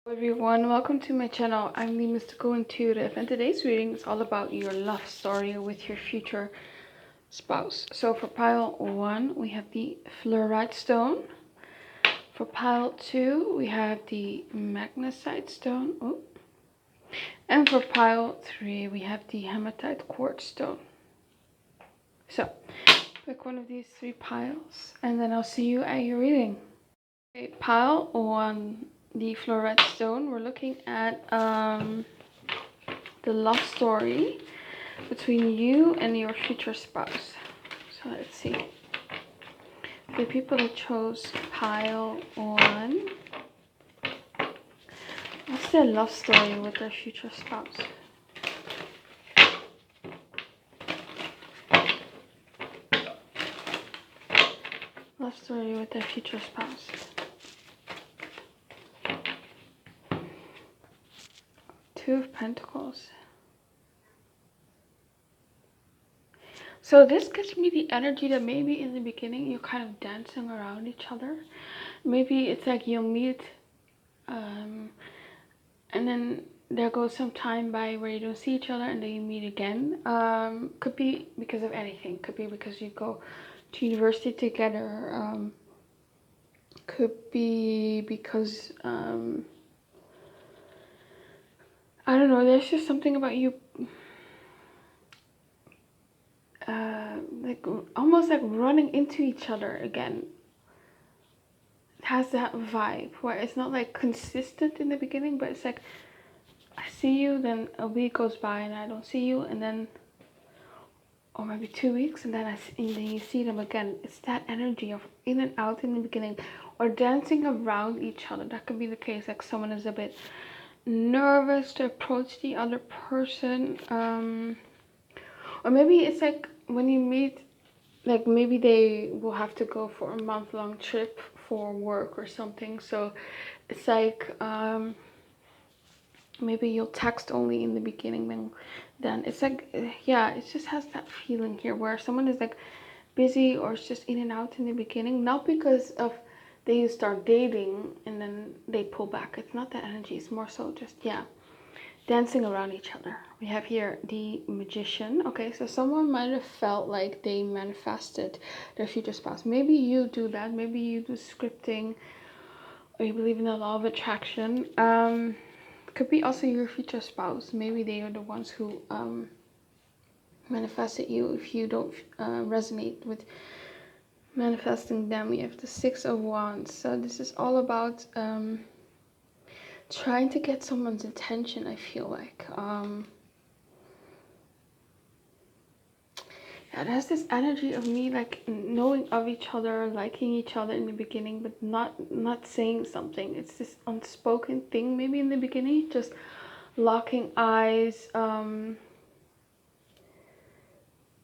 Hello everyone, welcome to my channel. I'm the Mystical Intuitive, and today's reading is all about your love story with your future spouse. So for pile 1 we have the Fluorite stone. For pile 2 we have the Magnesite stone. Oh. And for pile 3 we have the Hematite Quartz stone. So pick one of these 3 piles and then I'll see you at your reading. Okay, pile 1, the Fluorite stone. We're looking at the love story between you and your future spouse. So let's see. The people that chose pile 1, what's their love story with their future spouse? Love story with their future spouse. Two of Pentacles. So this gives me the energy that maybe in the beginning you're kind of dancing around each other. Maybe it's like you'll meet and then there goes some time by where you don't see each other and then you meet again. Could be because of anything. Could be because you go to university together. Could be because I don't know, there's just something about you like almost like running into each other again. It has that vibe where it's not like consistent in the beginning, but it's like I see you, then a week goes by and I don't see you, and then or maybe 2 weeks, and then then you see them again. It's that energy of in and out in the beginning, or dancing around each other. That could be the case, like someone is a bit nervous to approach the other person, or maybe it's like when you meet, like maybe they will have to go for a month-long trip for work or something, so it's like maybe you'll text only in the beginning, then it's like, yeah, it just has that feeling here where someone is like busy or it's just in and out in the beginning, not because of they start dating and then they pull back. It's not that energy, it's more so just, yeah, dancing around each other. We have here the Magician. Okay, so someone might have felt like they manifested their future spouse. Maybe you do that, maybe you do scripting, or you believe in the law of attraction. Could be also your future spouse. Maybe they are the ones who manifested you if you don't resonate with manifesting them. We have the Six of Wands. So this is all about trying to get someone's attention, I feel like. Yeah, it has this energy of me like knowing of each other, liking each other in the beginning, but not saying something. It's this unspoken thing maybe in the beginning, just locking eyes,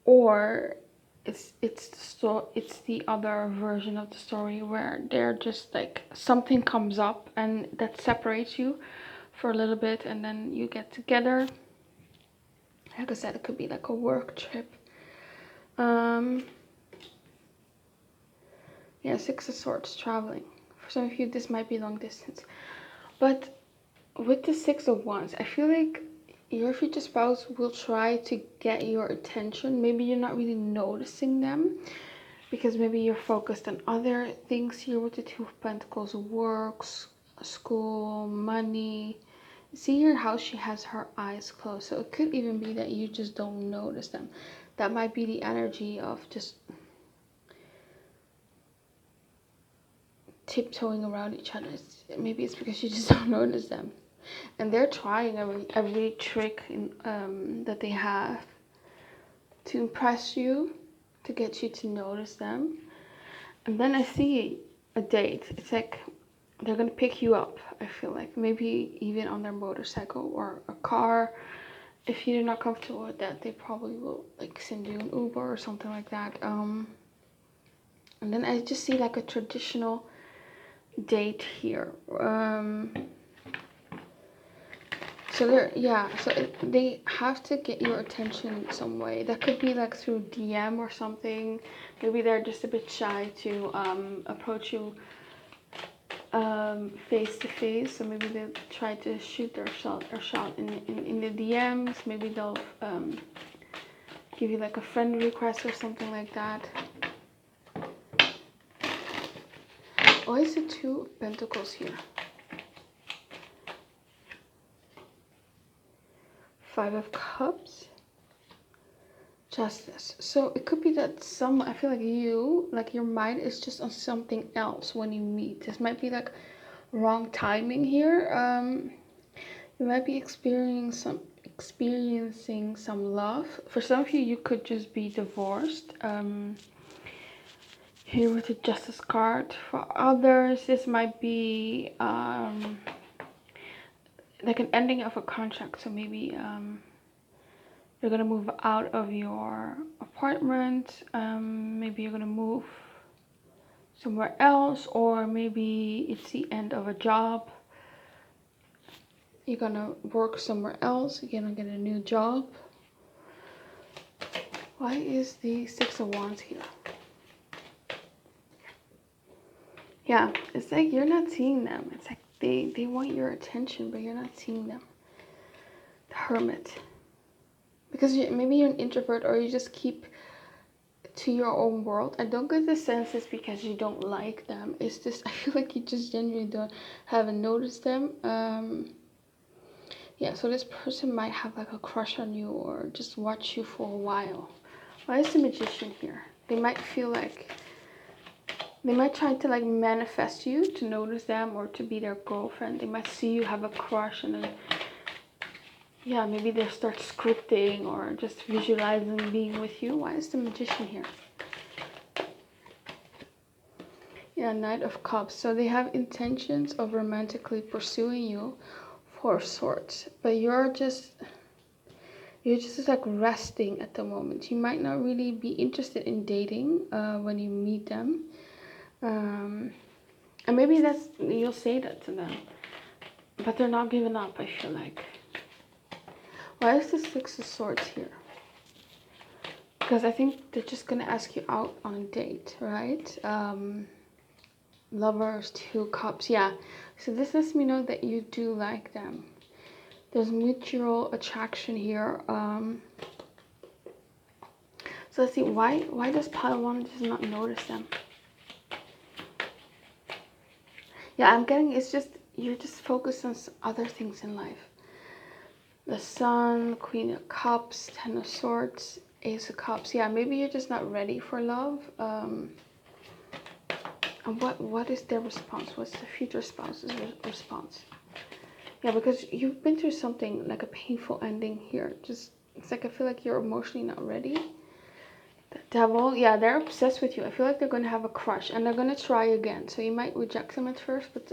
or it's the other version of the story where they're just like something comes up and that separates you for a little bit and then you get together. Like I said, it could be like a work trip. Yeah, Six of Swords, traveling. For some of you, this might be long distance. But with the Six of Wands, I feel like your future spouse will try to get your attention. Maybe you're not really noticing them because maybe you're focused on other things here with the Two of Pentacles, works, school, money. See here how she has her eyes closed. So it could even be that you just don't notice them. That might be the energy of just tiptoeing around each other. Maybe it's because you just don't notice them. And they're trying every trick that they have to impress you, to get you to notice them. And then I see a date. It's like they're gonna pick you up, I feel like. Maybe even on their motorcycle or a car. If you're not comfortable with that, they probably will like send you an Uber or something like that. And then I just see like a traditional date here. So they have to get your attention in some way. That could be like through DM or something. Maybe they're just a bit shy to approach you face to face. So maybe they'll try to shoot their shot in the DMs. Maybe they'll give you like a friend request or something like that. Why is the Two of Pentacles here? Five of Cups. Justice. So it could be that I feel like your mind is just on something else when you meet. This might be like wrong timing here. You might be experiencing some love. For some of you, you could just be divorced. Here with the Justice card. For others, this might be like an ending of a contract. So maybe you're gonna move out of your apartment. Maybe you're gonna move somewhere else, or maybe it's the end of a job. You're gonna work somewhere else. You're gonna get a new job. Why is the Six of Wands here? Yeah, it's like you're not seeing them. It's like they want your attention, but you're not seeing them. The Hermit. Because maybe you're an introvert, or you just keep to your own world. I don't get the sense it's because you don't like them. It's just, I feel like you just genuinely haven't noticed them. Yeah, so this person might have like a crush on you, or just watch you for a while. Why is the Magician here? They might feel like, they might try to like manifest you to notice them, or to be their girlfriend. They might see you have a crush, and then yeah, maybe they'll start scripting or just visualizing being with you. Why is the Magician here? Yeah, Knight of Cups. So they have intentions of romantically pursuing you, Four of Swords. But you're just like resting at the moment. You might not really be interested in dating when you meet them. And maybe you'll say that to them. But they're not giving up, I feel like. Why is the Six of Swords here? Because I think they're just going to ask you out on a date, right? Lovers, Two Cups, yeah. So this lets me know that you do like them. There's mutual attraction here. So let's see, why does pile one just not notice them? Yeah, I'm getting, it's just, you're just focused on other things in life. The Sun, Queen of Cups, Ten of Swords, Ace of Cups. Yeah, maybe you're just not ready for love. And what is their response? What's the future spouse's response? Yeah, because you've been through something like a painful ending here. Just, it's like I feel like you're emotionally not ready. The Devil, yeah, they're obsessed with you. I feel like they're going to have a crush, and they're going to try again. So you might reject them at first, but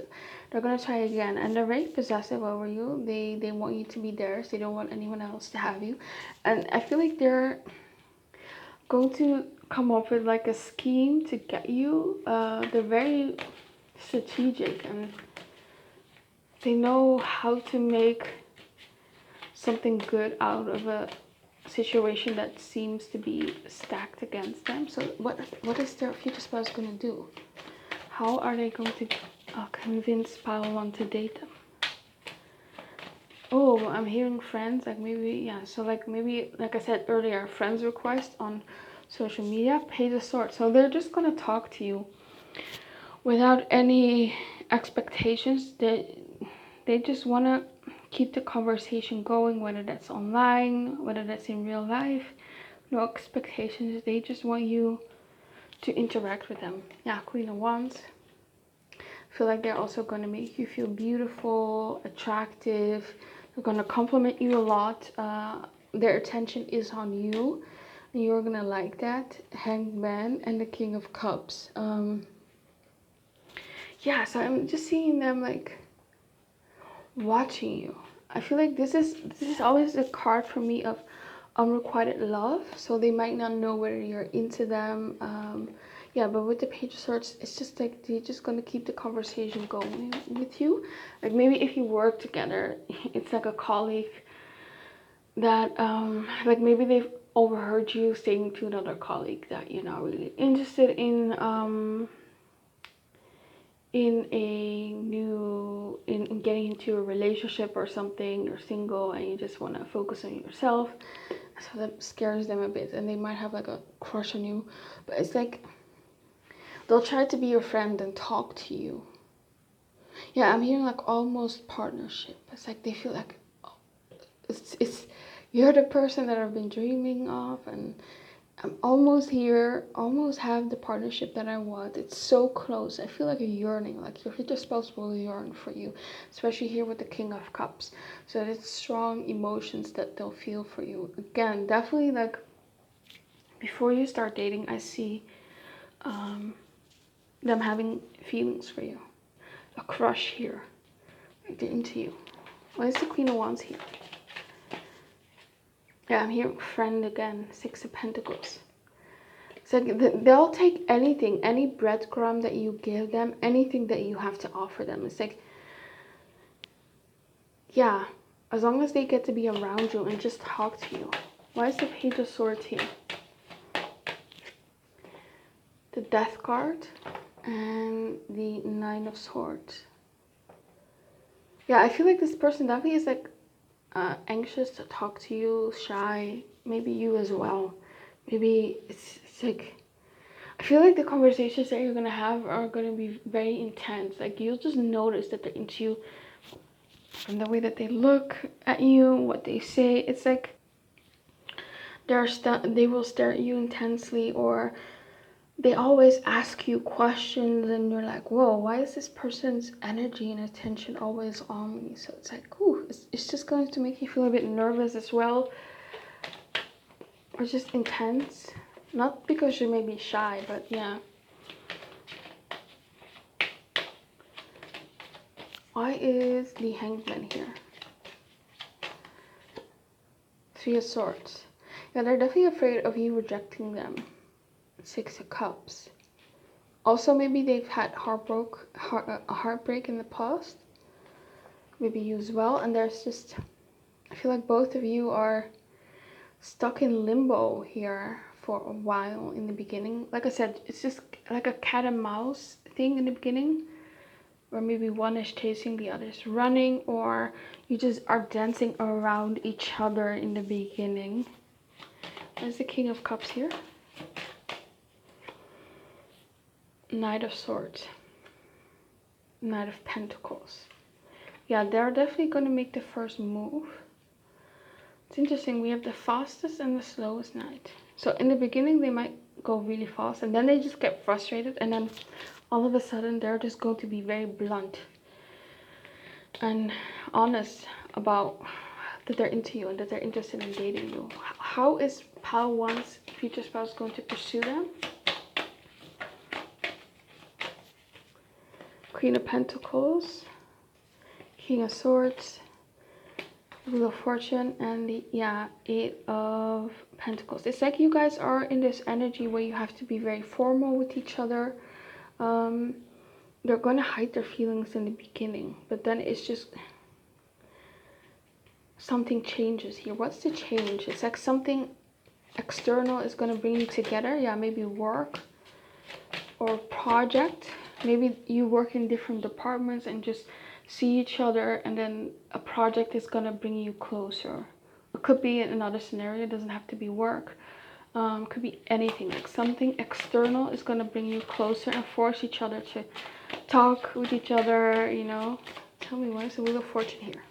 they're going to try again. And they're very possessive over you. They want you to be theirs. They don't want anyone else to have you. And I feel like they're going to come up with like a scheme to get you. They're very strategic, and they know how to make something good out of a situation that seems to be stacked against them. So what is their future spouse going to do? How are they going to convince pile one to date them? Oh, I'm hearing friends, like maybe, yeah, so like maybe, like I said earlier, friends request on social media, Page of Swords. So they're just going to talk to you without any expectations. They just want to keep the conversation going, whether that's online, whether that's in real life. No expectations. They just want you to interact with them. Yeah, Queen of Wands. I feel like they're also going to make you feel beautiful, attractive. They're going to compliment you a lot. Their attention is on you, and you're going to like that. Hanged Man and the King of Cups. Yeah, so I'm just seeing them like watching you. I feel like this is always a card for me of unrequited love. So they might not know whether you're into them. Yeah, but with the Page of Swords, it's just like they're just gonna keep the conversation going with you. Like maybe if you work together, it's like a colleague that like maybe they've overheard you saying to another colleague that you're not really interested in in a new, in getting into a relationship or something. You're single and you just want to focus on yourself. So that scares them a bit, and they might have like a crush on you. But it's like they'll try to be your friend and talk to you. Yeah, I'm hearing like almost partnership. It's like they feel like, oh, it's you're the person that I've been dreaming of, and I'm almost here, almost have the partnership that I want. It's so close. I feel like a yearning, like your future spouse will yearn for you, especially here with the King of Cups. So it's strong emotions that they'll feel for you. Again, definitely like before you start dating, I see them having feelings for you. A crush here. Like they're into you. Why is the Queen of Wands here? Yeah, I'm hearing friend again. 6 of Pentacles. It's like they'll take anything, any breadcrumb that you give them, anything that you have to offer them. It's like, yeah, as long as they get to be around you and just talk to you. Why is the Page of Swords here? The Death card and the 9 of Swords. Yeah, I feel like this person definitely is like anxious to talk to you, shy, maybe you as well. Maybe it's like, I feel like the conversations that you're gonna have are gonna be very intense. Like you'll just notice that they're into you from the way that they look at you, what they say. It's like they will stare at you intensely, or they always ask you questions and you're like, whoa, why is this person's energy and attention always on me? So it's like, ooh, it's just going to make you feel a bit nervous as well, or just intense. Not because you may be shy, but yeah. Why is the Hangman here? 3 of Swords. Yeah, they're definitely afraid of you rejecting them. 6 of Cups. Also, maybe they've had a heartbreak in the past. Maybe you as well. And there's just, I feel like both of you are stuck in limbo here for a while in the beginning. Like I said, it's just like a cat and mouse thing in the beginning, where maybe one is chasing, the other is running, or you just are dancing around each other in the beginning. There's the King of Cups here. Knight of Swords. Knight of Pentacles. Yeah, they're definitely going to make the first move. It's interesting, we have the fastest and the slowest knight. So in the beginning they might go really fast, and then they just get frustrated, and then all of a sudden they're just going to be very blunt and honest about that they're into you and that they're interested in dating you. How is Pile 1's future spouse going to pursue them? Queen of Pentacles, King of Swords, Wheel of Fortune, and the 8 of Pentacles. It's like you guys are in this energy where you have to be very formal with each other. They're going to hide their feelings in the beginning, but then it's just something changes here. What's the change? It's like something external is going to bring you together. Yeah, maybe work or project. Maybe you work in different departments and just see each other, and then a project is going to bring you closer. It could be another scenario. It doesn't have to be work. It could be anything. Like something external is going to bring you closer and force each other to talk with each other, you know. Tell me, why is the Wheel of Fortune here?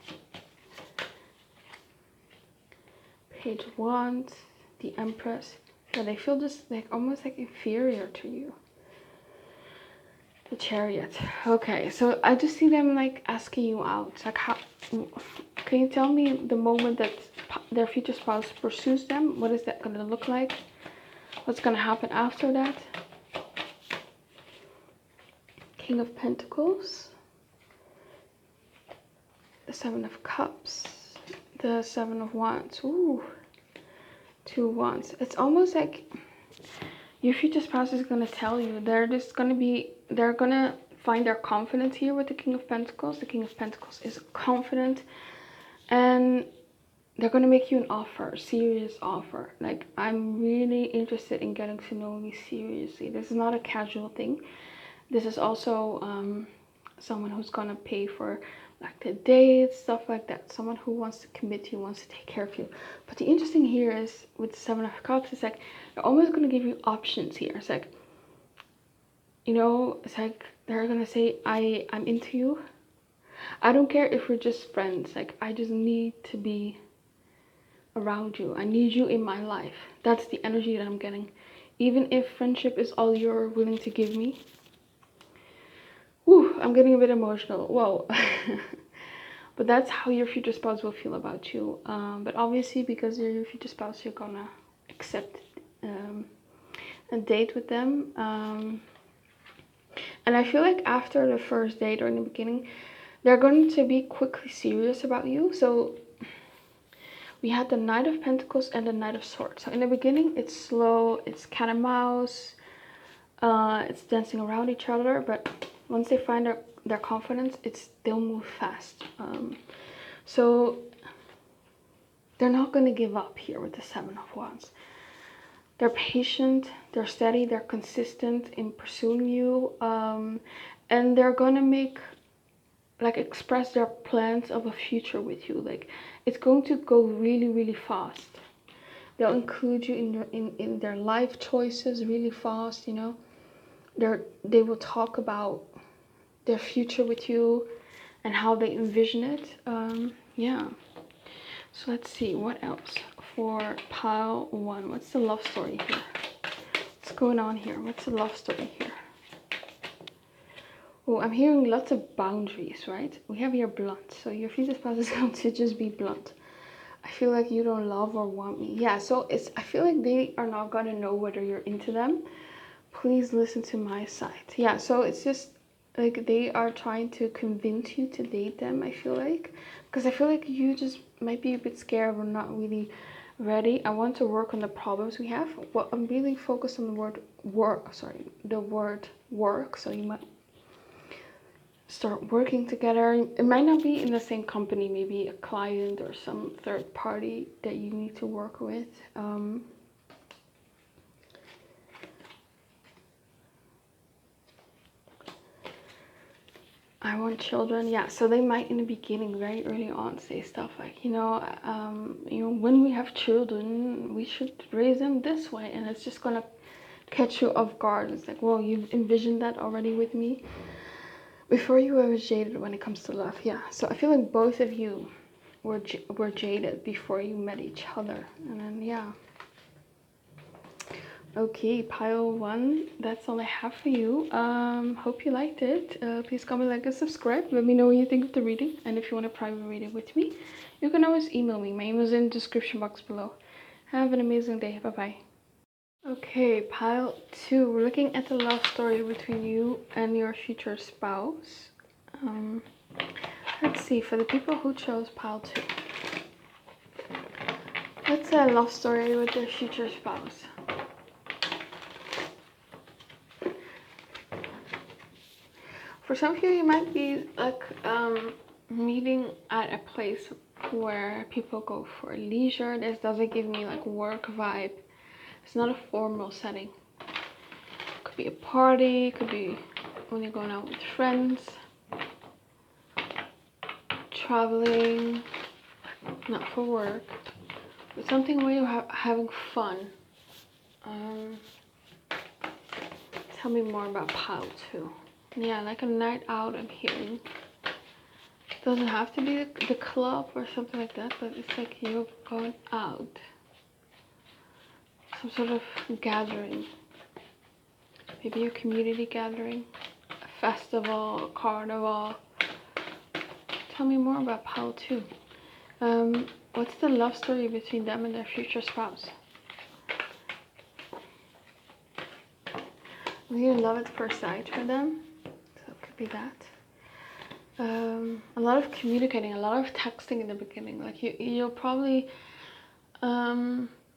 Page of Wands, the Empress. Yeah, they feel just like almost like inferior to you. The Chariot. Okay, so I just see them like asking you out. Like, how can you tell me the moment that their future spouse pursues them? What is that going to look like? What's going to happen after that? King of Pentacles, the 7 of Cups, the 7 of Wands. Ooh, 2 Wands. It's almost like your future spouse is going to tell you they're going to find their confidence here with the King of Pentacles. The King of Pentacles is confident, and they're going to make you an offer, a serious offer. Like, I'm really interested in getting to know you seriously. This is not a casual thing. This is also someone who's gonna pay for like the dates, stuff like that. Someone who wants to commit to you, wants to take care of you. But the interesting here is with the Seven of Cups, it's like they're almost gonna give you options here. It's like, you know, it's like they're gonna say, I'm into you. I don't care if we're just friends. Like, I just need to be around you. I need you in my life. That's the energy that I'm getting. Even if friendship is all you're willing to give me. Whew, I'm getting a bit emotional. Whoa. But that's how your future spouse will feel about you. But obviously, because you're your future spouse, you're gonna accept a date with them. And I feel like after the first date or in the beginning, they're going to be quickly serious about you. So we had the Knight of Pentacles and the Knight of Swords. So in the beginning, it's slow, it's cat and mouse, it's dancing around each other. But once they find their confidence, they'll move fast. So they're not going to give up here with the Seven of Wands. They're patient, they're steady, they're consistent in pursuing you, and they're going to express their plans of a future with you. Like, it's going to go really, really fast. They'll include you in their life choices really fast, you know. They will talk about their future with you and how they envision it. Yeah. So let's see, what else for pile 1? What's the love story here? What's going on here? What's the love story here? Oh, I'm hearing lots of boundaries, right? We have here blunt. So your future spouse is going to just be blunt. I feel like you don't love or want me. Yeah, so I feel like they are not going to know whether you're into them. Please listen to my side. Yeah, so it's just like they are trying to convince you to date them, I feel like. Because I feel like you just might be a bit scared or not really ready. I want to work on the problems we have. Well, I'm really focused on the word work. Sorry, the word work. So you might start working together. It might not be in the same company, maybe a client or some third party that you need to work with. I want children. Yeah, so they might in the beginning, very early on, say stuff like, you know, when we have children, we should raise them this way, and it's just gonna catch you off guard. It's like, well, you've envisioned that already with me before you were jaded when it comes to love. Yeah, so I feel like both of you were jaded before you met each other, and then yeah. Okay, pile 1, that's all I have for you. Hope you liked it. Please comment, like, and subscribe. Let me know what you think of the reading. And if you want a private reading with me, you can always email me. My email is in the description box below. Have an amazing day. Bye-bye. Okay, pile 2. We're looking at the love story between you and your future spouse. Let's see, for the people who chose pile 2. What's a love story with their future spouse? For some of you, you might be like meeting at a place where people go for leisure. This doesn't give me like work vibe. It's not a formal setting. Could be a party, could be when you're going out with friends, traveling, not for work, but something where you're having fun. Tell me more about pile 2. Yeah, like a night out, I'm hearing. Doesn't have to be the club or something like that, but it's like you're going out. Some sort of gathering. Maybe a community gathering, a festival, a carnival. Tell me more about pile 2. What's the love story between them and their future spouse? Will you love at first sight for them? So it could be that. A lot of communicating, a lot of texting in the beginning. Like you'll probably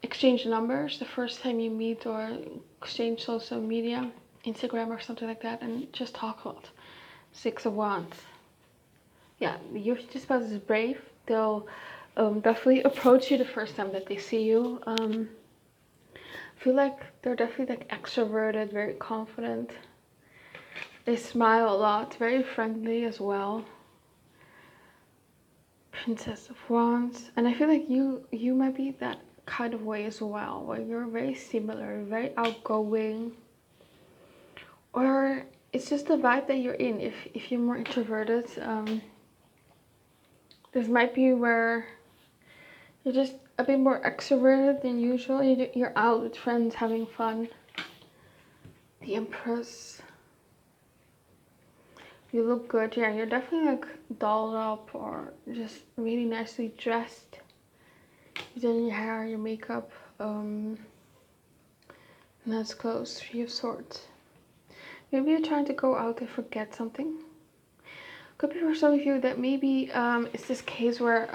exchange numbers the first time you meet, or exchange social media, Instagram or something like that, and just talk a lot. 6 of Wands. Yeah, your future spouse is brave. They'll definitely approach you the first time that they see you. I feel like they're definitely like extroverted, very confident. They smile a lot, very friendly as well. Princess of Wands. And I feel like you might be that kind of way as well, where you're very similar, very outgoing. Or it's just the vibe that you're in. If you're more introverted, this might be where you're just a bit more extroverted than usual. You're out with friends having fun. The Empress. You look good. Yeah, you're definitely like dolled up or just really nicely dressed. You've done your hair, your makeup. That's close. 3 of Swords. Maybe you're trying to go out and forget something. Could be for some of you that maybe it's this case where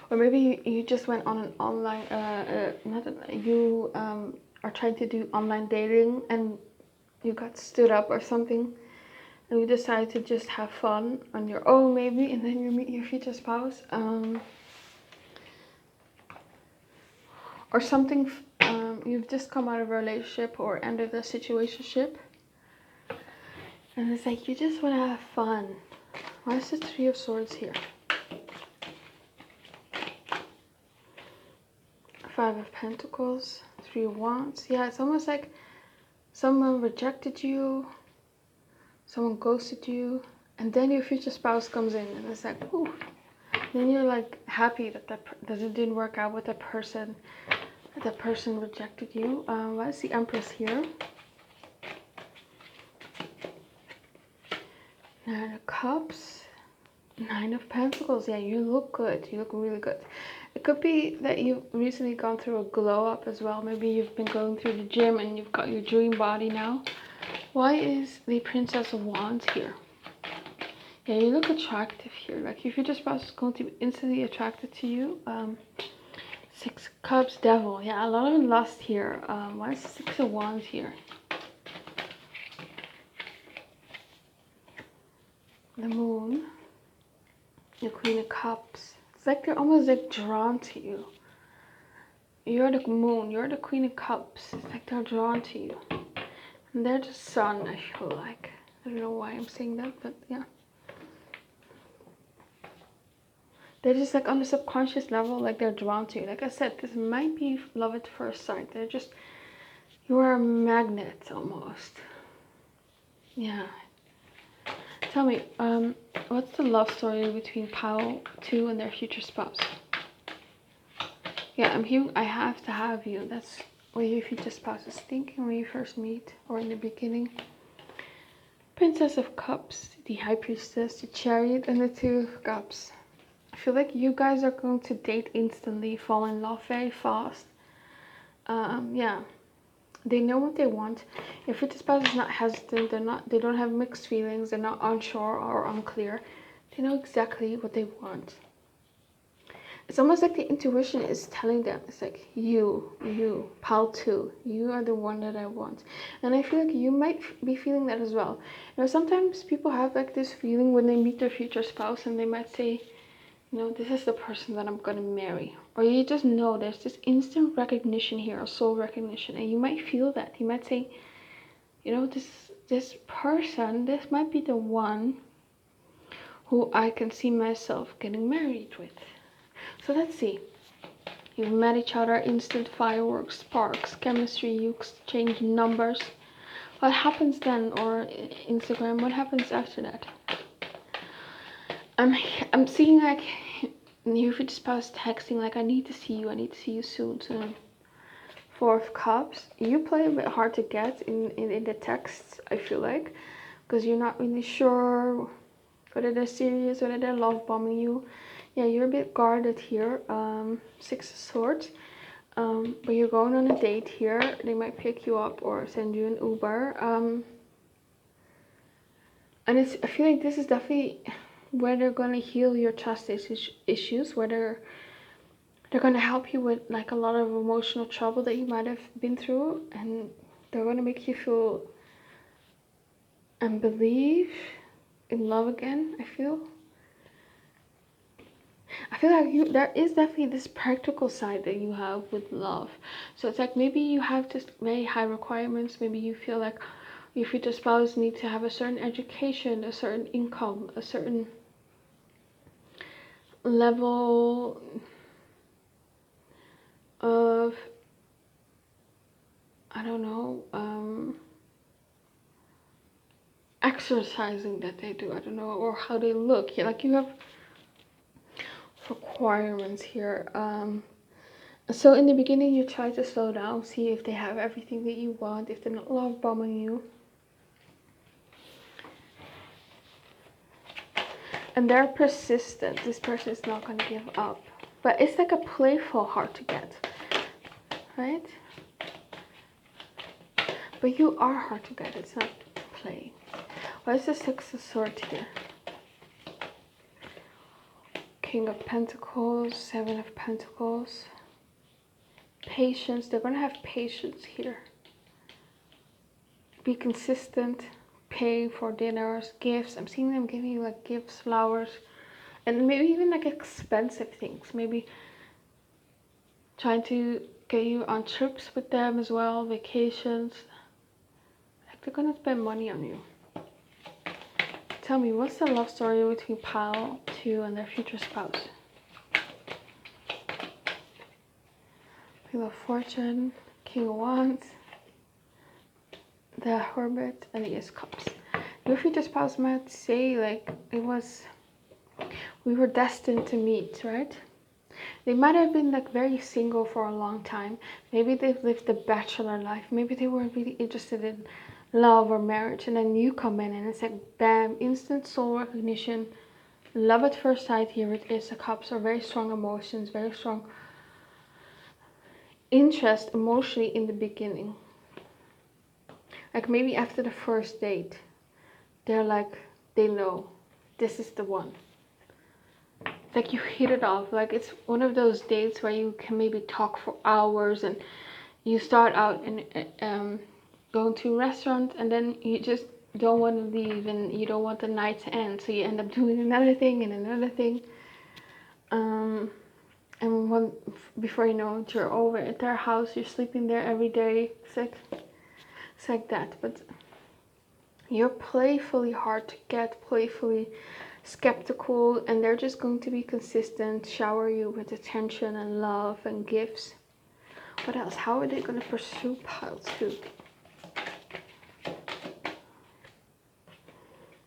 or maybe you just went on an online you are trying to do online dating and you got stood up or something and you decided to just have fun on your own maybe, and then you meet your future spouse, or something. You've just come out of a relationship or ended a situationship and it's like you just want to have fun. Why is the 3 of Swords here? 5 of Pentacles, 3 of Wands. Yeah, it's almost like someone rejected you, someone ghosted you, and then your future spouse comes in and it's like, ooh. Then you're like happy that that it didn't work out with that person rejected you. Why is the Empress here? 9 of Cups, 9 of Pentacles. Yeah, you look good. You look really good. It could be that you've recently gone through a glow up as well. Maybe you've been going through the gym and you've got your dream body now. Why is the Princess of Wands here? Yeah, you look attractive here. Like if your spouse is going to be instantly attracted to you. 6 of Cups, Devil. Yeah, a lot of lust here. Why is the 6 of Wands here? The Moon. The Queen of Cups. It's like they're almost like drawn to you. You're the Moon. You're the Queen of Cups. It's like they're drawn to you. And they're the Sun, I feel like. I don't know why I'm saying that, but yeah. They're just like on the subconscious level, like they're drawn to you. Like I said, this might be love at first sight. They're just, you're a magnet almost. Yeah. Tell me, what's the love story between Pile 2 and their future spouse? Yeah, I'm here. I have to have you. That's what your future spouse is thinking when you first meet or in the beginning. Princess of Cups, the High Priestess, the Chariot, and the 2 of Cups. I feel like you guys are going to date instantly, fall in love very fast. Yeah, they know what they want. Your future spouse is not hesitant. They don't have mixed feelings. They're not unsure or unclear. They know exactly what they want. It's almost like the intuition is telling them, it's like, you, Pile 2, you are the one that I want. And I feel like you might be feeling that as well. You know, sometimes people have like this feeling when they meet their future spouse and they might say, you know, this is the person that I'm going to marry. Or you just know there's this instant recognition here, or soul recognition. And you might feel that. You might say, you know, this person, this might be the one who I can see myself getting married with. So let's see. You've met each other, instant fireworks, sparks, chemistry, you exchange numbers. What happens then? Or Instagram, what happens after that? I'm seeing like your future spouse texting like, I need to see you soon. 4 of Cups. You play a bit hard to get in the texts, I feel like, because you're not really sure whether they're serious, whether they're love bombing you. Yeah, you're a bit guarded here. 6 of Swords. But you're going on a date here. They might pick you up or send you an Uber. And I feel like this is definitely where they're going to heal your trust issues, where they're going to help you with like a lot of emotional trouble that you might have been through, and they're going to make you feel and believe in love again. I feel feel like there is definitely this practical side that you have with love. So it's like maybe you have just very high requirements. Maybe you feel like your future spouse needs to have a certain education, a certain income, a certain level of, I don't know, exercising that they do. I don't know, or how they look. Yeah, like you have requirements here. So in the beginning, you try to slow down, see if they have everything that you want, if they're not love bombing you. And they're persistent. This person is not going to give up. But it's like a playful hard to get, right? But you are hard to get. It's not play. What is the Six of Swords here? King of Pentacles, Seven of Pentacles. Patience. They're going to have patience here. Be consistent. Pay for dinners, gifts. I'm seeing them giving you like gifts, flowers, and maybe even like expensive things. Maybe trying to get you on trips with them as well, vacations. Like they're gonna spend money on you. Tell me, what's the love story between Pile 2 and their future spouse? Wheel of Fortune, King of Wands, the Hermit, and the Ace of Cups. Your future spouse might say like we were destined to meet, right? They might have been like very single for a long time. Maybe they've lived the bachelor life. Maybe they weren't really interested in love or marriage, and then you come in and it's like bam, instant soul recognition, love at first sight here with Ace of Cups, or very strong emotions, very strong interest emotionally in the beginning. Like maybe after the first date, they're like, they know this is the one. Like you hit it off. Like it's one of those dates where you can maybe talk for hours, and you start out and going to a restaurant, and then you just don't want to leave, and you don't want the night to end, so you end up doing another thing and another thing. And before you know it, you're over at their house. You're sleeping there every day. It's like that. But you're playfully hard to get, playfully skeptical, and they're just going to be consistent, shower you with attention and love and gifts. What else? How are they going to pursue Pile 2?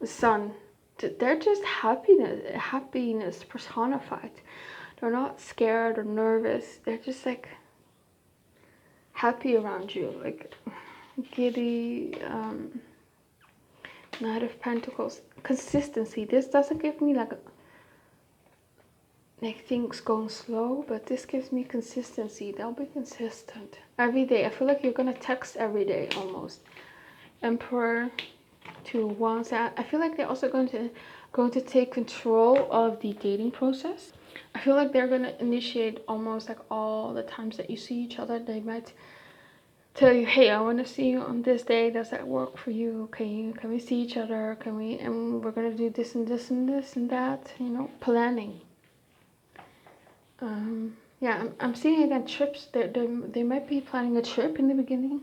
The Sun. They're just happiness personified. They're not scared or nervous. They're just like happy around you, like giddy. Knight of Pentacles. Consistency. This doesn't give me like things going slow, but this gives me consistency. They'll be consistent every day. I feel like you're gonna text every day almost. Emperor, Two of Wands. I feel like they're also going to take control of the dating process. I feel like they're gonna initiate almost like all the times that you see each other. They might tell you, hey, I want to see you on this day. Does that work for you? Can we see each other? And we're gonna do this and this and this and that. You know, planning. Yeah, I'm seeing again trips. They might be planning a trip in the beginning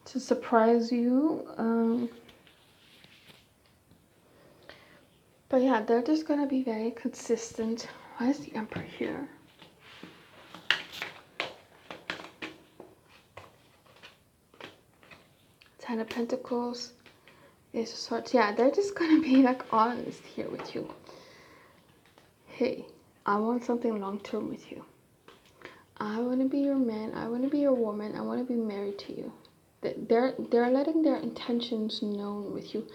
to surprise you. But yeah, they're just gonna be very consistent. Why is the Emperor here? Ten of Pentacles, Ace of Swords. Yeah, they're just gonna be like honest here with you. Hey, I want something long-term with you. I want to be your man. I want to be your woman. I want to be married to you. They're letting their intentions known with you.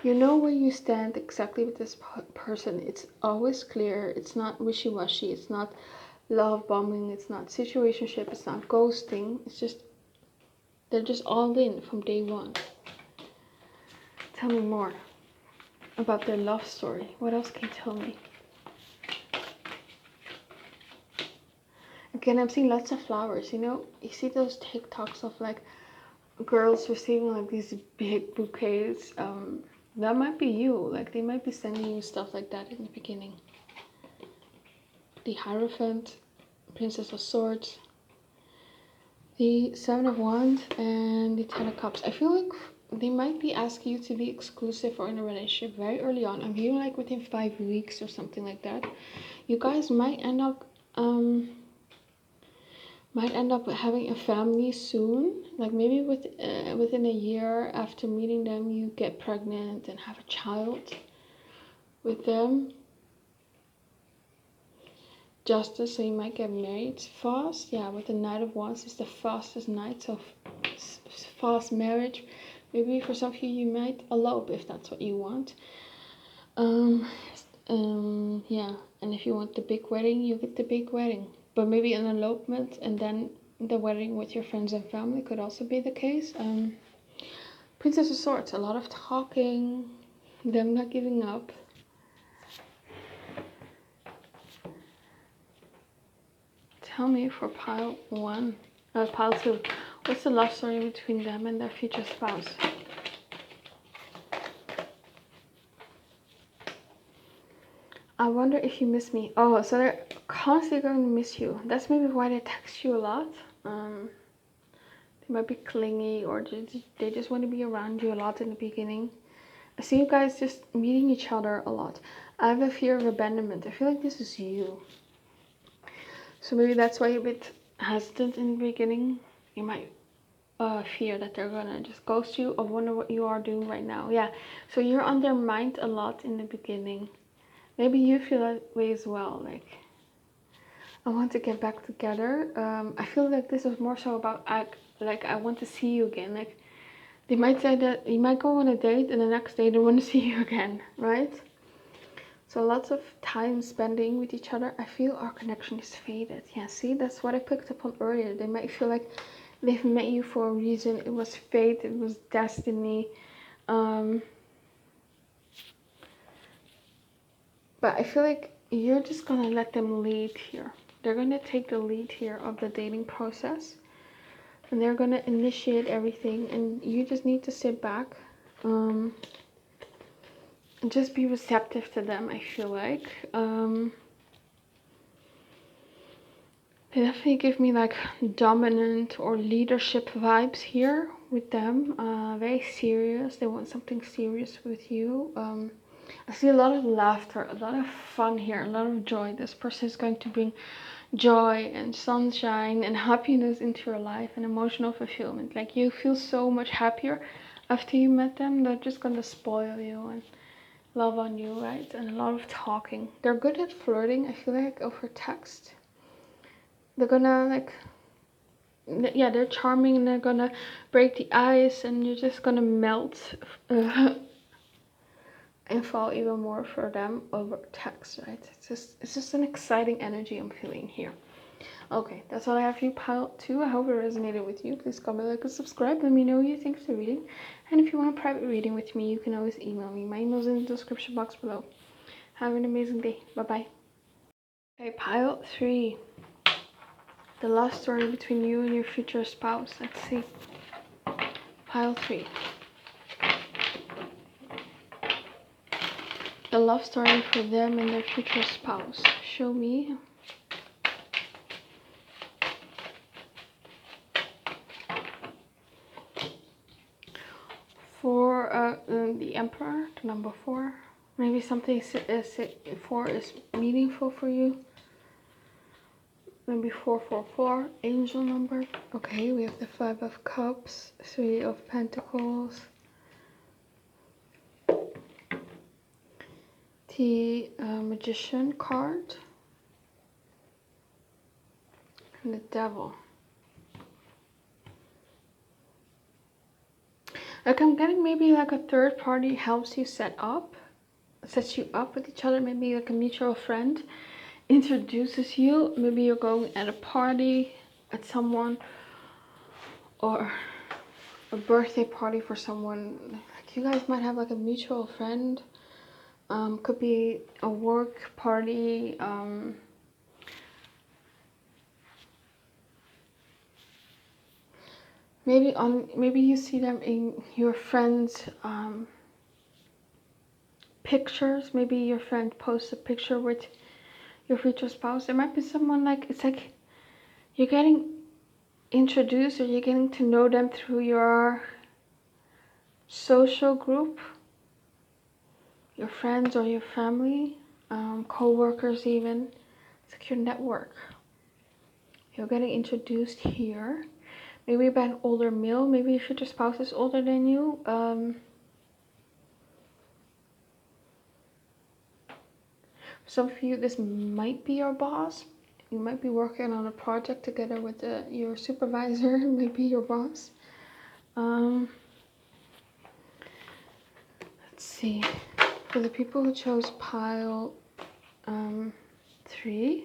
You know where you stand exactly with this person. It's always clear. It's not wishy-washy. It's not love bombing. It's not situationship. It's not ghosting. It's just, they're just all in from day one. Tell me more about their love story. What else can you tell me? Again, I'm seeing lots of flowers. You know, you see those TikToks of like girls receiving like these big bouquets. That might be you. Like they might be sending you stuff like that in the beginning. the Hierophant, Princess of Swords, the Seven of Wands, and the Ten of Cups. I feel like they might be asking you to be exclusive or in a relationship very early on. I'm feeling like within 5 weeks or something like that. You guys might end up having a family soon. Like maybe within a year after meeting them, you get pregnant and have a child with them. Justice, so you might get married fast. Yeah, with the Knight of Wands is the fastest knight, so fast marriage. Maybe for some of you, you might elope if that's what you want. Yeah, and if you want the big wedding, you get the big wedding. But maybe an elopement and then the wedding with your friends and family could also be the case. Princess of Swords, a lot of talking, them not giving up. Tell me for pile 2, what's the love story between them and their future spouse? I wonder if you miss me. Oh, so they're constantly going to miss you. That's maybe why they text you a lot. They might be clingy, or they just want to be around you a lot in the beginning. I see you guys just meeting each other a lot. I have a fear of abandonment. I feel like this is you. So maybe that's why you're a bit hesitant in the beginning. You might fear that they're gonna just ghost you, or wonder what you are doing right now. Yeah, so you're on their mind a lot in the beginning. Maybe you feel that way as well. Like, I want to get back together. I feel like this is more so about I want to see you again. Like, they might say that you might go on a date and the next day they want to see you again, right? So lots of time spending with each other. I feel our connection is faded. Yeah, see, that's what I picked up on earlier. They might feel like they've met you for a reason. It was fate, it was destiny. But I feel like you're just gonna let them lead here. They're gonna take the lead here of the dating process. And they're gonna initiate everything, and you just need to sit back. And just be receptive to them, I feel like. They definitely give me like dominant or leadership vibes here with them. Very serious. They want something serious with you. I see a lot of laughter, a lot of fun here, a lot of joy. This person is going to bring joy and sunshine and happiness into your life and emotional fulfillment. Like, you feel so much happier after you met them. They're just gonna spoil you and love on you, right? And a lot of talking. They're good at flirting, I feel like, over text. They're gonna like, yeah, they're charming and they're gonna break the ice, and you're just gonna melt and fall even more for them over text, right? It's just an exciting energy I'm feeling here. Okay, that's all I have for you, pile 2. I hope it resonated with you. Please comment, like, and subscribe. Let me know what you think of the reading. And if you want a private reading with me, you can always email me. My email is in the description box below. Have an amazing day. Bye-bye. Okay, pile 3. The love story between you and your future spouse. Let's see. Pile 3. The love story for them and their future spouse. Show me. For the Emperor, the number 4. Maybe something 4 is meaningful for you. Maybe 444, angel number. Okay, we have the 5 of Cups, 3 of Pentacles, the Magician card, and the Devil. Like, I'm getting maybe like a third party helps you sets you up with each other. Maybe like a mutual friend introduces you. Maybe you're going at a party at someone, or a birthday party for someone. Like, you guys might have like a mutual friend. Could be a work party. Maybe you see them in your friends' pictures. Maybe your friend posts a picture with your future spouse. There might be someone like, it's like you're getting introduced, or you're getting to know them through your social group, your friends or your family, co-workers even. It's like your network. You're getting introduced here. Maybe by an older male. Maybe if your spouse is older than you. Some of you, this might be your boss. You might be working on a project together with your supervisor, maybe your boss. Let's see. For the people who chose pile 3,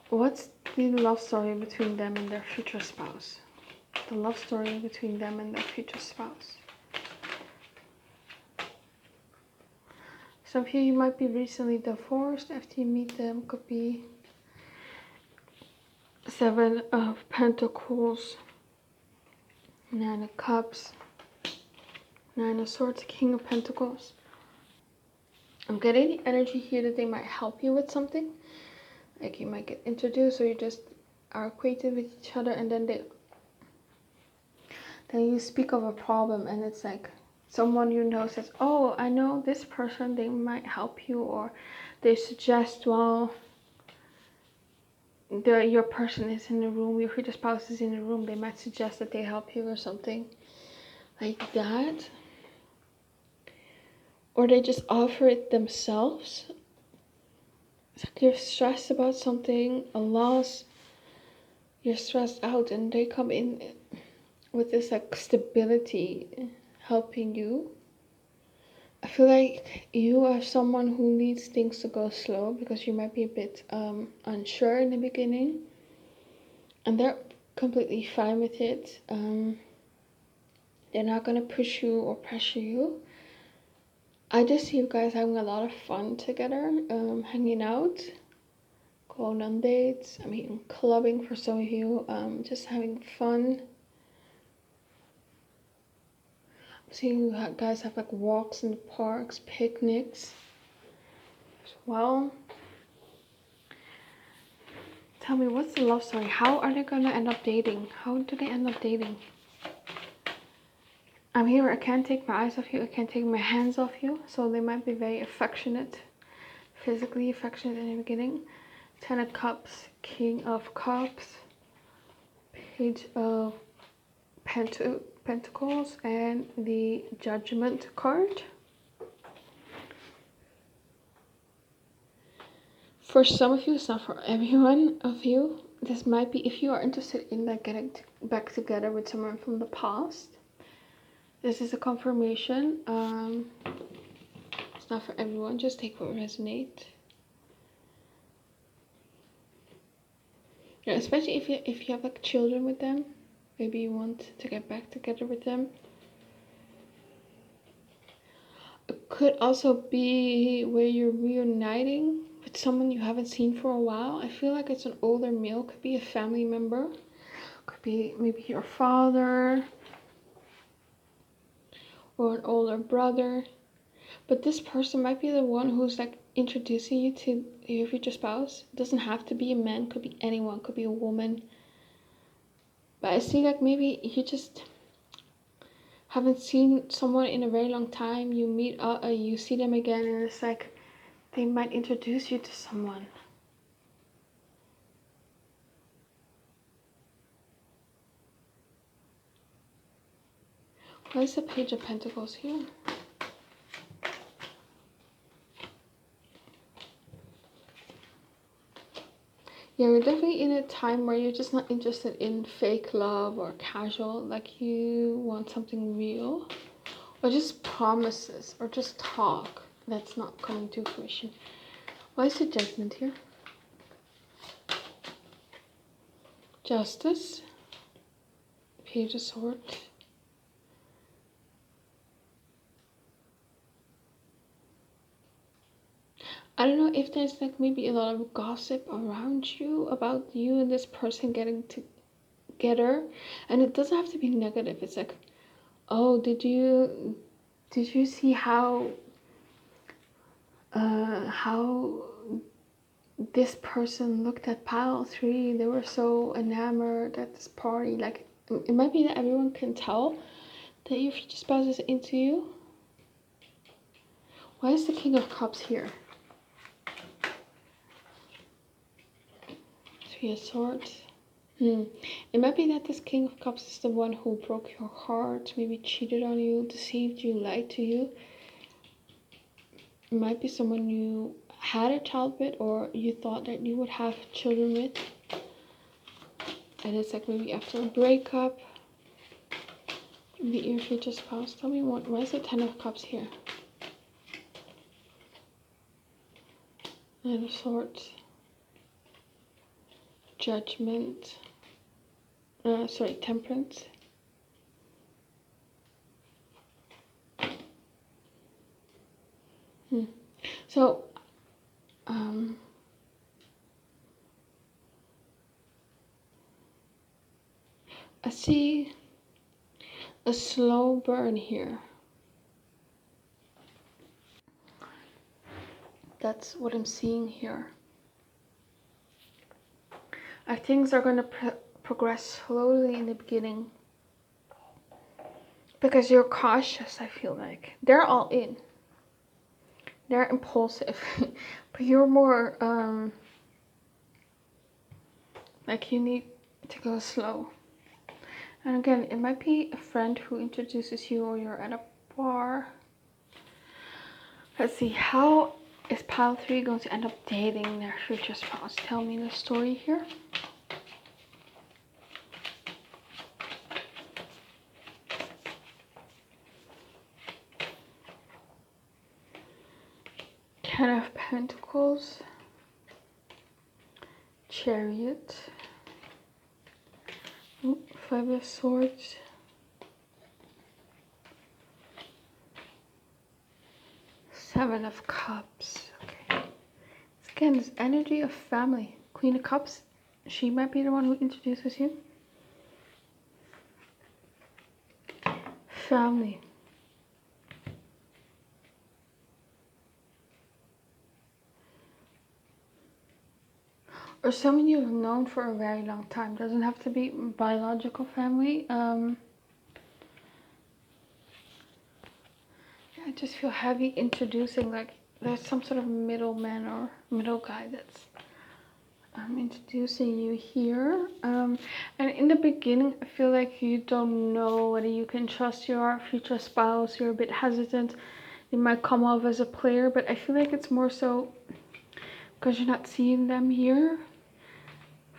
what's the love story between them and their future spouse? The love story between them and their future spouse. Some of you might be recently divorced after you meet them. Could be 7 of Pentacles, 9 of Cups, 9 of Swords, King of Pentacles. I'm getting the energy here that they might help you with something. Like you might get introduced, or you just are acquainted with each other, and then you speak of a problem, and it's like someone you know says, oh, I know this person, they might help you, or they suggest, well, your person is in the room, your future spouse is in the room, they might suggest that they help you or something like that. Or they just offer it themselves. It's like you're stressed about something, a loss, you're stressed out, and they come in with this like stability, helping you. I feel like you are someone who needs things to go slow, because you might be a bit unsure in the beginning, and they're completely fine with it. They're not going to push you or pressure you. I just see you guys having a lot of fun together, hanging out, going on dates, clubbing for some of you, just having fun. I'm seeing you guys have like walks in the parks, picnics as well. Tell me, what's the love story? How are they going to end up dating? How do they end up dating? I'm here, I can't take my eyes off you, I can't take my hands off you. So they might be very affectionate, physically affectionate in the beginning. 10 of Cups, King of Cups, Page of Pentacles, and the Judgment card. For some of you, it's not for everyone of you. This might be if you are interested in like getting back together with someone from the past. This is a confirmation. It's not for everyone, just take what resonates. Yeah, especially if you have like children with them, maybe you want to get back together with them. It could also be where you're reuniting with someone you haven't seen for a while. I feel like it's an older male, could be a family member, could be maybe your father or an older brother. But this person might be the one who's like introducing you to your future spouse. It doesn't have to be a man, could be anyone, could be a woman. But I see like maybe you just haven't seen someone in a very long time. You meet up, you see them again, and it's like they might introduce you to someone. What is the Page of Pentacles here? Yeah, we're definitely in a time where you're just not interested in fake love or casual, like you want something real, or just promises, or just talk that's not coming to fruition. Why is the Judgment here? Justice, Page of Swords, I don't know if there's like maybe a lot of gossip around you about you and this person getting together, and it doesn't have to be negative. It's like, oh, did you see how how this person looked at pile 3. They were so enamored at this party. Like, it might be that everyone can tell that your future spouse is into you. Why is the King of Cups here? 3 of Swords. It might be that this King of Cups is the one who broke your heart, maybe cheated on you, deceived you, lied to you. It might be someone you had a child with, or you thought that you would have children with. And it's like maybe after a breakup. Meet your future spouse. Tell me what. Why is the 10 of Cups here? 9 of Swords. Judgment. Temperance. So, I see a slow burn here. That's what I'm seeing here. Things are going to progress slowly in the beginning. Because you're cautious, I feel like. They're all in. They're impulsive. But you're more, like you need to go slow. And again, it might be a friend who introduces you, or you're at a bar. Let's see, how is pile 3 going to end up dating their future spouse? Tell me the story here. Ten of Pentacles. Chariot. 5 of Swords. Seven of Cups. Okay. Again, this energy of family. Queen of Cups. She might be the one who introduces you. Family. Or someone you've known for a very long time. Doesn't have to be biological family. I just feel heavy introducing, like there's some sort of middleman or middle guy that's introducing you here. And in the beginning, I feel like you don't know whether you can trust your future spouse. You're a bit hesitant. It might come off as a player, but I feel like it's more so because you're not seeing them here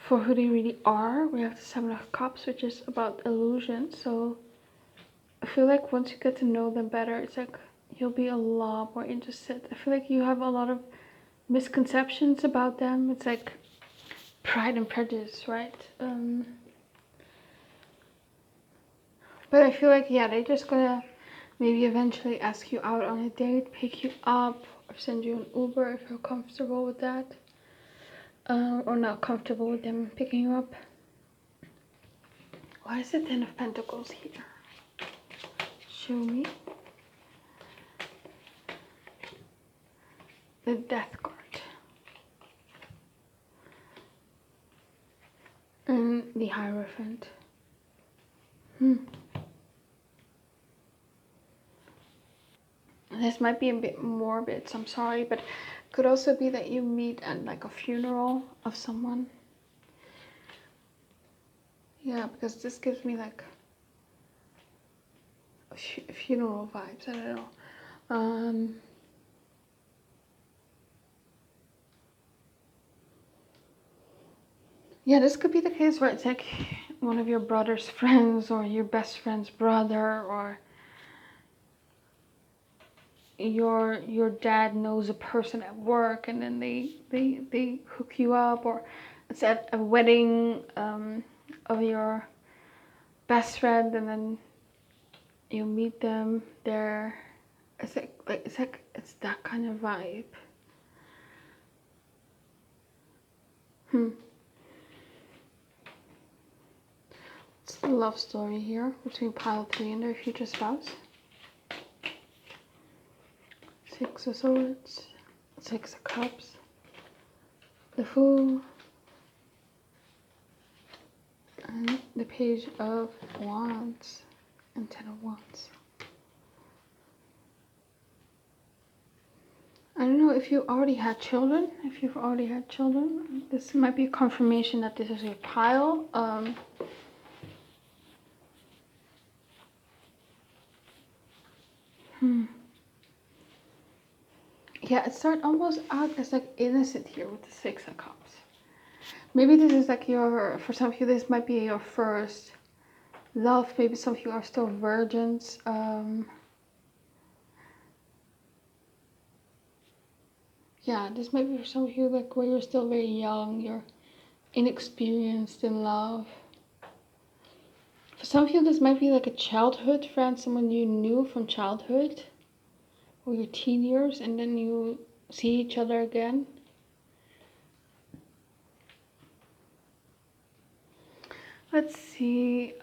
for who they really are. We have the 7 of Cups, which is about illusion. So I feel like once you get to know them better, it's like you'll be a lot more interested. I feel like you have a lot of misconceptions about them. It's like Pride and Prejudice, right? But I feel like, yeah, they're just gonna maybe eventually ask you out on a date, pick you up, or send you an Uber if you're comfortable with that. Or not comfortable with them picking you up. Why is the 10 of Pentacles here? Show me. The Death card. And the Hierophant. This might be a bit morbid, so I'm sorry, but it could also be that you meet at like a funeral of someone. Yeah, because this gives me like funeral vibes. I don't know. Yeah, this could be the case where it's like one of your brother's friends or your best friend's brother, or your dad knows a person at work and then they hook you up, or it's at a wedding of your best friend and then you meet them there. It's it's that kind of vibe. What's the love story here between pile 3 and their future spouse? 6 of Swords. Six of Cups, the Fool, and the Page of Wands, and Ten of Wands. I don't know if you already had children. If you've already had children, this might be a confirmation that this is your pile. Yeah, it started almost out as like innocent here with the Six of Cups. Maybe this is like for some of you, this might be your first love. Maybe some of you are still virgins. Yeah, this might be for some of you like where you're still very young, you're inexperienced in love. For some of you, this might be like a childhood friend, someone you knew from childhood or your teen years, and then you see each other again. Let's see.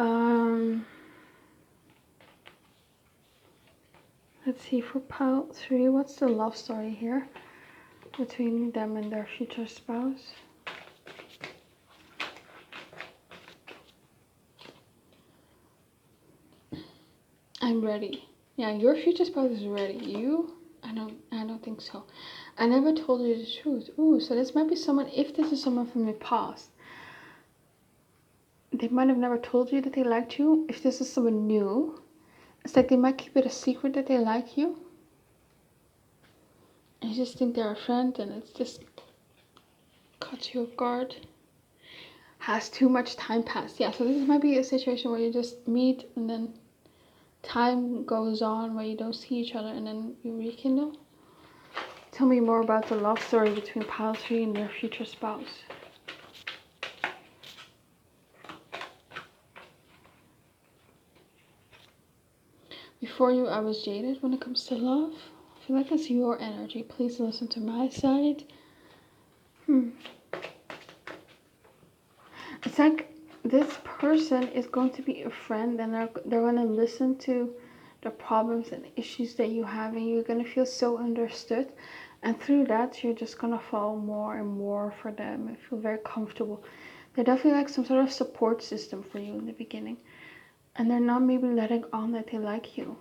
Let's see for pile 3, what's the love story here between them and their future spouse? I'm ready. Yeah, your future spouse is ready. You? I don't think so. I never told you the truth. Ooh, so this might be someone, if this is someone from the past, they might have never told you that they liked you. If this is someone new, it's like they might keep it a secret that they like you. You just think they're a friend and it's just caught you off guard. Has too much time passed. Yeah, so this might be a situation where you just meet and then time goes on where you don't see each other and then you rekindle. Tell me more about the love story between pile 3 and their future spouse. Before you, I was jaded when it comes to love. I feel like that's your energy. Please listen to my side. It's like this person is going to be a friend, and they're going to listen to the problems and issues that you have, and you're going to feel so understood. And through that, you're just going to fall more and more for them and feel very comfortable. They're definitely like some sort of support system for you in the beginning. And they're not maybe letting on that they like you.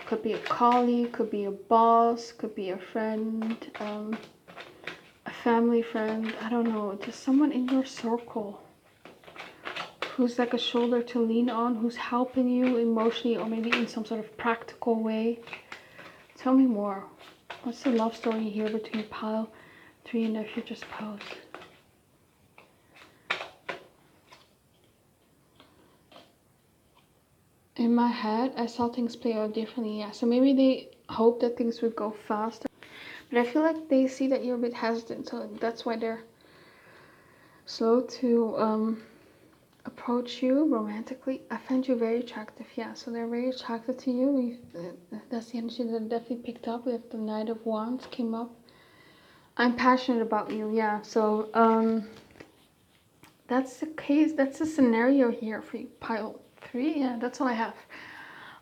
Could be a colleague, could be a boss, could be a friend, a family friend, I don't know, just someone in your circle who's like a shoulder to lean on, who's helping you emotionally or maybe in some sort of practical way. Tell me more. What's the love story here between pile 3 and their future spouse? In my head, I saw things play out differently. Yeah, so maybe they hope that things would go faster. But I feel like they see that you're a bit hesitant, so that's why they're slow to approach you romantically. I find you very attractive, yeah, so they're very attracted to you. That's the energy that I definitely picked up. We have the Knight of Wands came up. I'm passionate about you, yeah, so that's the case, that's the scenario here for you, pile 3. Yeah, that's all I have.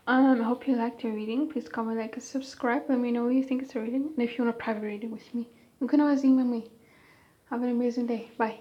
I hope you liked your reading. Please comment, like, and subscribe. Let me know what you think it's a reading. And if you want a private reading with me, you can always email me. Have an amazing day. Bye.